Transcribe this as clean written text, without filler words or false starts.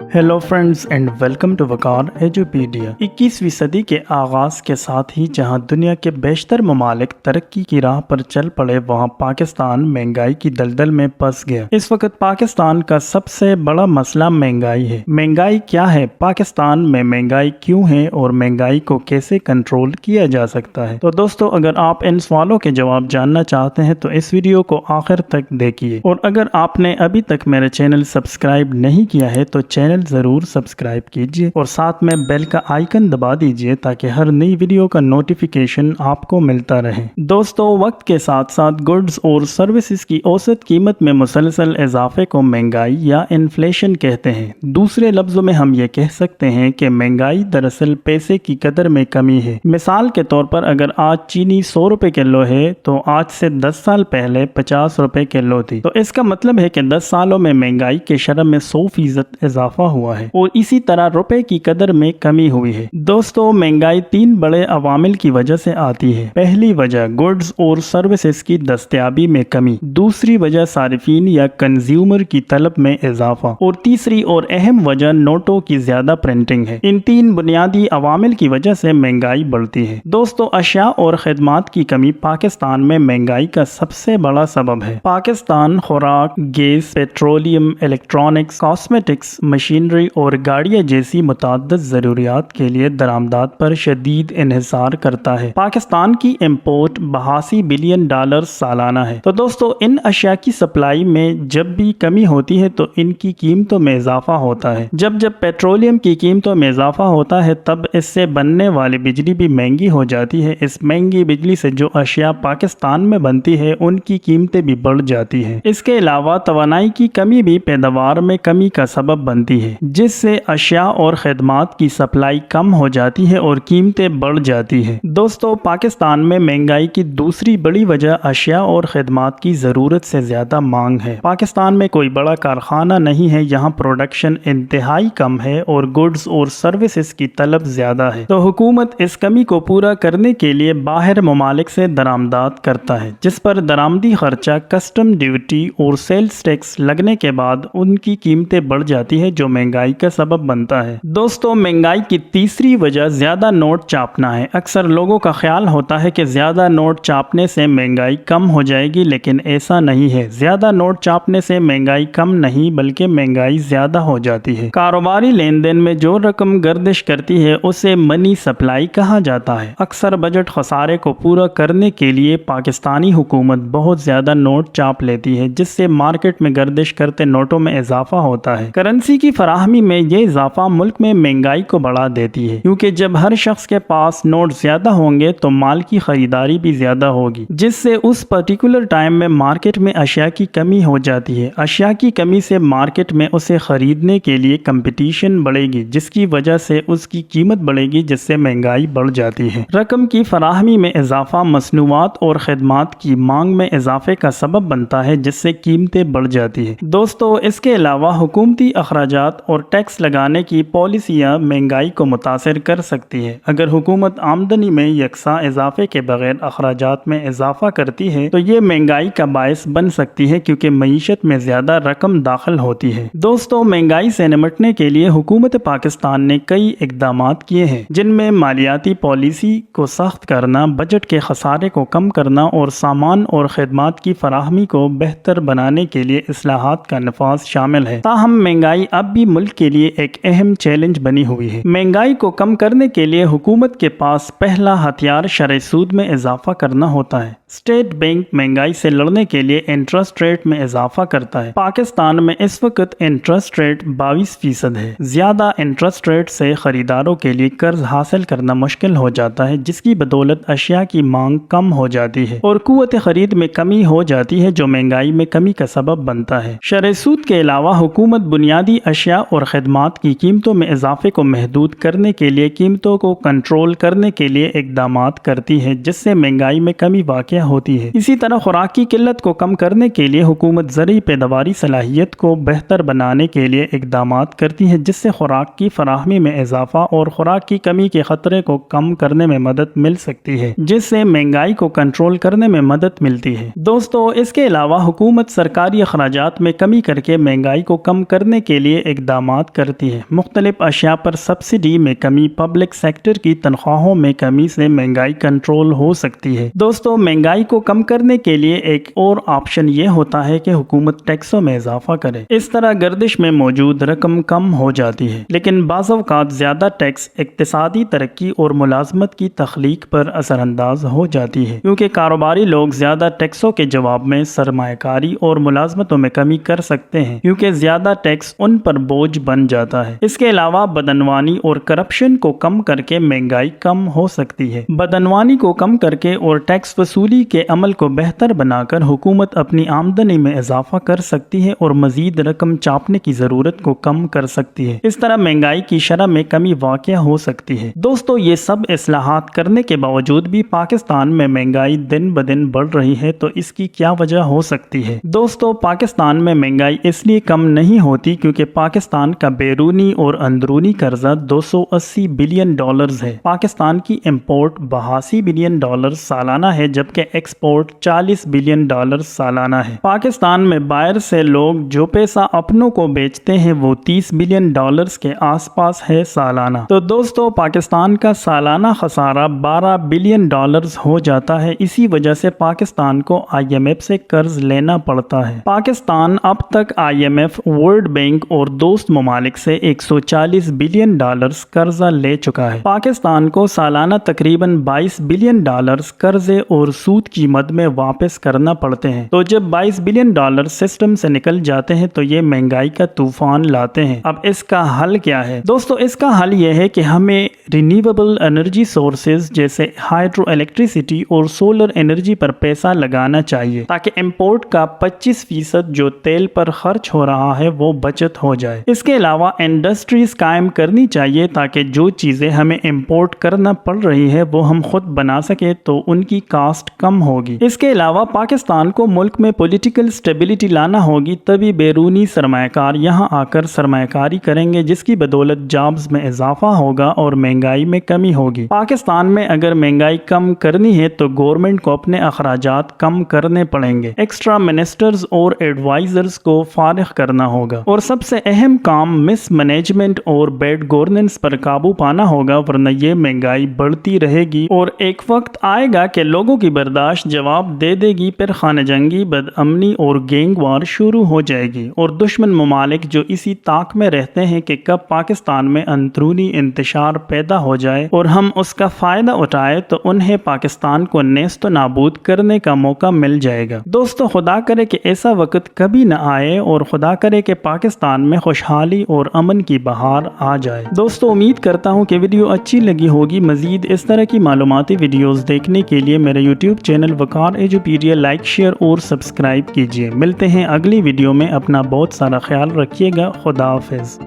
Hello friends and welcome to Waqar Edupedia. 21वीं सदी के आगाज के साथ ही जहां दुनिया के बेशतर ममालिक तरक्की की राह पर चल पड़े, वहां पाकिस्तान महंगाई की दलदल में फंस गया। इस वक्त पाकिस्तान का सबसे बड़ा मसला महंगाई है। महंगाई क्या है, पाकिस्तान में महंगाई क्यों है और महंगाई को कैसे कंट्रोल किया जा सकता है। तो दोस्तों, अगर आप इन सवालों के जवाब जानना चाहते हैं तो इस वीडियो को आखिर तक देखिए, और अगर आपने अभी तक मेरा चैनल सब्सक्राइब नहीं किया है तो चैनल जरूर सब्सक्राइब कीजिए और साथ में बेल का आइकन दबा दीजिए ताकि हर नई वीडियो का नोटिफिकेशन आपको मिलता रहे। दोस्तों, वक्त के साथ साथ गुड्स और सर्विसेज की औसत कीमत में मुसलसल इजाफे को महंगाई या इन्फ्लेशन कहते हैं। दूसरे लफ्जों में हम ये कह सकते हैं कि महंगाई दरअसल पैसे की कदर में कमी है। मिसाल के तौर पर अगर आज चीनी 100 रुपए किलो है तो आज से 10 साल पहले 50 रुपए किलो थी। तो इसका मतलब है कि 10 सालों में महंगाई के शरह में 100% इजाफा हुआ है और इसी तरह रुपए की कदर में कमी हुई है। दोस्तों, महंगाई 3 बड़े अवामिल की वजह से आती है। पहली वजह गुड्स और सर्विसेज की दस्तयाबी में कमी, दूसरी वजह सारिफीन या कंज्यूमर की तलब में इजाफा और तीसरी और अहम वजह नोटों की ज्यादा प्रिंटिंग है। इन 3 बुनियादी अवामिल की वजह से महंगाई बढ़ती है। दोस्तों, अशिया और खिदमात की कमी पाकिस्तान में महंगाई का सबसे बड़ा सबब है। पाकिस्तान खुराक, gas, petroleum, electronics, cosmetics, machinery और गाड़ियां जैसी मुतअद्दिद जरूरियात के लिए दरामदात पर शदीद इन्हिसार करता है। पाकिस्तान की इम्पोर्ट 82 बिलियन डॉलर सालाना है। तो दोस्तों, इन अशिया की सप्लाई में जब भी कमी होती है तो इनकी कीमतों में इजाफा होता है। जब पेट्रोलियम की कीमतों में इजाफा होता है तब इससे बनने वाली बिजली भी महंगी हो जाती है। इस महंगी बिजली से जो अशिया पाकिस्तान में बनती है उनकी कीमतें भी बढ़ जाती है। इसके अलावा तवानाई की कमी भी पैदावार में कमी का सबब बनती है, जिससे अशिया और खिदमात की सप्लाई कम हो जाती है और कीमतें बढ़ जाती है। दोस्तों, पाकिस्तान में महंगाई की दूसरी बड़ी वजह अशिया और खिदमात की जरूरत से ज्यादा मांग है। पाकिस्तान में कोई बड़ा कारखाना नहीं है, यहाँ प्रोडक्शन इंतहाई कम है और गुड्स और सर्विसेज की तलब ज्यादा है। तो हुकूमत इस कमी को पूरा करने के लिए बाहर ममालिक से दरामदात करता है, जिस पर दरामदी खर्चा, कस्टम ड्यूटी और सेल्स टैक्स लगने के बाद उनकी कीमतें बढ़ जाती है, जो महंगाई का सबब बनता है। दोस्तों, महंगाई की तीसरी वजह ज्यादा नोट चापना है। अक्सर लोगों का ख्याल होता है कि ज्यादा नोट चापने से महंगाई कम हो जाएगी, लेकिन ऐसा नहीं है। ज्यादा नोट चापने से महंगाई कम नहीं बल्कि महंगाई ज्यादा हो जाती है। कारोबारी लेन देन में जो रकम गर्दिश करती है उसे मनी सप्लाई कहा जाता है। अक्सर बजट खसारे को पूरा करने के लिए पाकिस्तानी हुकूमत बहुत ज्यादा नोट चाप लेती है, जिससे मार्केट में गर्दिश करते नोटों में इजाफा होता है। करेंसी की फराहमी में ये इजाफा मुल्क में महंगाई को बढ़ा देती है, क्योंकि जब हर शख्स के पास नोट ज्यादा होंगे तो माल की खरीदारी भी ज्यादा होगी, जिससे उस पर्टिकुलर टाइम में मार्केट में अशिया की कमी हो जाती है। अशिया की कमी से मार्केट में उसे खरीदने के लिए कंपटीशन बढ़ेगी, जिसकी वजह से उसकी कीमत बढ़ेगी, जिससे महंगाई बढ़ जाती है। रकम की फराहमी में इजाफा मसनूआत और खिदमात की मांग में इजाफे का सबब बनता है, जिससे कीमतें बढ़ जाती है। दोस्तों, इसके अलावा हुकूमती अखराजात और टैक्स लगाने की पॉलिसियां महंगाई को मुतासिर कर सकती है। अगर हुकूमत आमदनी में यकसा इजाफे के बगैर अखराजात में इजाफा करती है तो ये महंगाई का बायस बन सकती है, क्योंकि मईशत में ज्यादा रकम दाखिल होती है। दोस्तों, महंगाई से निपटने के लिए हुकूमत पाकिस्तान ने कई इक़दामात किए हैं, जिनमें मालियाती पॉलिसी को सख्त करना, बजट के खसारे को कम करना और सामान और खिदमात की फराहमी को बेहतर बनाने के लिए इस्लाहात का नफाज शामिल है। ताहम महंगाई अब भी मुल्क के लिए एक अहम चैलेंज बनी हुई है। महंगाई को कम करने के लिए हुकूमत के पास पहला हथियार शरह सूद में इजाफा करना होता है। स्टेट बैंक महंगाई से लड़ने के लिए इंटरेस्ट रेट में इजाफा करता है। पाकिस्तान में इस वक्त इंटरेस्ट रेट 22% है। ज्यादा इंटरेस्ट रेट से खरीदारों के लिए कर्ज हासिल करना मुश्किल हो जाता है, जिसकी बदौलत अशिया की मांग कम हो जाती है और कुव्वत खरीद में कमी हो जाती है, जो महंगाई में कमी का सबब बनता है। शरह सूद के अलावा हुकूमत बुनियादी अशिया और खिदमात की कीमतों में इजाफे को महदूद करने के लिए कीमतों को कंट्रोल करने के लिए इक़दामात करती है, जिससे महंगाई में कमी वाक़या होती है। इसी तरह खुराक की किल्लत को कम करने के लिए हुकूमत ज़रूरी पैदावारी सलाहियत को बेहतर बनाने के लिए इक़दामात करती है, जिससे खुराक की फराहमी में इजाफा और खुराक की कमी के खतरे को कम करने में मदद मिल सकती है, जिससे महंगाई को कंट्रोल करने में मदद मिलती है। दोस्तों, इसके अलावा हुकूमत सरकारी अखराजात में कमी करके महंगाई को कम करने के लिए اقدامات کرتی ہے۔ مختلف اشیاء پر سبسڈی میں کمی، پبلک سیکٹر کی تنخواہوں میں کمی سے مہنگائی کنٹرول ہو سکتی ہے۔ دوستو، مہنگائی کو کم کرنے کے لیے ایک اور آپشن یہ ہوتا ہے کہ حکومت ٹیکسوں میں اضافہ کرے۔ اس طرح گردش میں موجود رقم کم ہو جاتی ہے، لیکن بعض اوقات زیادہ ٹیکس اقتصادی ترقی اور ملازمت کی تخلیق پر اثر انداز ہو جاتی ہے، کیونکہ کاروباری لوگ زیادہ ٹیکسوں کے جواب میں سرمایہ کاری اور ملازمتوں میں کمی کر سکتے ہیں، کیونکہ زیادہ ٹیکس ان پر بوجھ بن جاتا ہے۔ اس کے علاوہ بدعنوانی اور کرپشن کو کم کر کے مہنگائی کم ہو سکتی ہے۔ بدعنوانی کو کم کر کے اور ٹیکس وصولی کے عمل کو بہتر بنا کر حکومت اپنی آمدنی میں اضافہ کر سکتی ہے اور مزید رقم چھاپنے کی ضرورت کو کم کر سکتی ہے۔ اس طرح مہنگائی کی شرح میں کمی واقع ہو سکتی ہے۔ دوستو، یہ سب اصلاحات کرنے کے باوجود بھی پاکستان میں مہنگائی دن بدن بڑھ رہی ہے، تو اس کی کیا وجہ ہو سکتی ہے؟ دوستو، پاکستان میں مہنگائی اس لیے کم نہیں ہوتی کیونکہ پاکستان کا بیرونی اور اندرونی قرضہ 280 بلین ڈالرز ہے۔ پاکستان کی امپورٹ 82 بلین ڈالر سالانہ ہے، جبکہ ایکسپورٹ 40 بلین ڈالر سالانہ ہے۔ پاکستان میں باہر سے لوگ جو پیسہ اپنوں کو بیچتے ہیں وہ 30 بلین ڈالرز کے آس پاس ہے سالانہ۔ تو دوستو، پاکستان کا سالانہ خسارہ 12 بلین ڈالرز ہو جاتا ہے۔ اسی وجہ سے پاکستان کو IMF سے قرض لینا پڑتا ہے۔ پاکستان اب تک IMF، ورلڈ بینک اور دوست ممالک سے 140 بلین ڈالرز قرضہ لے چکا ہے۔ پاکستان کو سالانہ تقریباً 22 بلین ڈالرز قرضے اور سود کی مد میں واپس کرنا پڑتے ہیں۔ تو جب 22 بلین ڈالر سسٹم سے نکل جاتے ہیں تو یہ مہنگائی کا طوفان لاتے ہیں۔ اب اس کا حل کیا ہے؟ دوستو، اس کا حل یہ ہے کہ ہمیں رینیویبل انرجی سورسز جیسے ہائیڈرو الیکٹریسٹی اور سولر انرجی پر پیسہ لگانا چاہیے، تاکہ امپورٹ کا 25% جو تیل پر خرچ ہو رہا ہے وہ بچت ہو جائے۔ اس کے علاوہ انڈسٹریز قائم کرنی چاہیے تاکہ جو چیزیں ہمیں امپورٹ کرنا پڑ رہی ہے وہ ہم خود بنا سکیں، تو ان کی کاسٹ کم ہوگی۔ اس کے علاوہ پاکستان کو ملک میں پولیٹیکل سٹیبلٹی لانا ہوگی، تبھی بیرونی سرمایہ کار یہاں آ کر سرمایہ کاری کریں گے، جس کی بدولت جابز میں اضافہ ہوگا اور مہنگائی میں کمی ہوگی۔ پاکستان میں اگر مہنگائی کم کرنی ہے تو گورنمنٹ کو اپنے اخراجات کم کرنے پڑیں گے، ایکسٹرا منسٹرز اور ایڈوائزرز کو فارغ کرنا ہوگا، اور سب سے اہم کام مس مینجمنٹ اور بیڈ گورننس پر قابو پانا ہوگا، ورنہ یہ مہنگائی بڑھتی رہے گی اور ایک وقت آئے گا کہ لوگوں کی برداشت جواب دے دے گی، پھر خانہ جنگی، بدامنی اور گینگ وار شروع ہو جائے گی، اور دشمن ممالک جو اسی طاق میں رہتے ہیں کہ کب پاکستان میں اندرونی انتشار پیدا ہو جائے اور ہم اس کا فائدہ اٹھائے، تو انہیں پاکستان کو نیست و نابود کرنے کا موقع مل جائے گا۔ دوستو، خدا کرے کہ ایسا وقت کبھی نہ آئے، اور خدا کرے کہ پاکستان میں خوشحالی اور امن کی بہار آ جائے۔ دوستو، امید کرتا ہوں کہ ویڈیو اچھی لگی ہوگی۔ مزید اس طرح کی معلوماتی ویڈیوز دیکھنے کے لیے میرے YouTube چینل وقار ایجوپیڈیا لائک، شیئر اور سبسکرائب کیجیے۔ ملتے ہیں اگلی ویڈیو میں، اپنا بہت سارا خیال رکھیے گا۔ خدا حافظ۔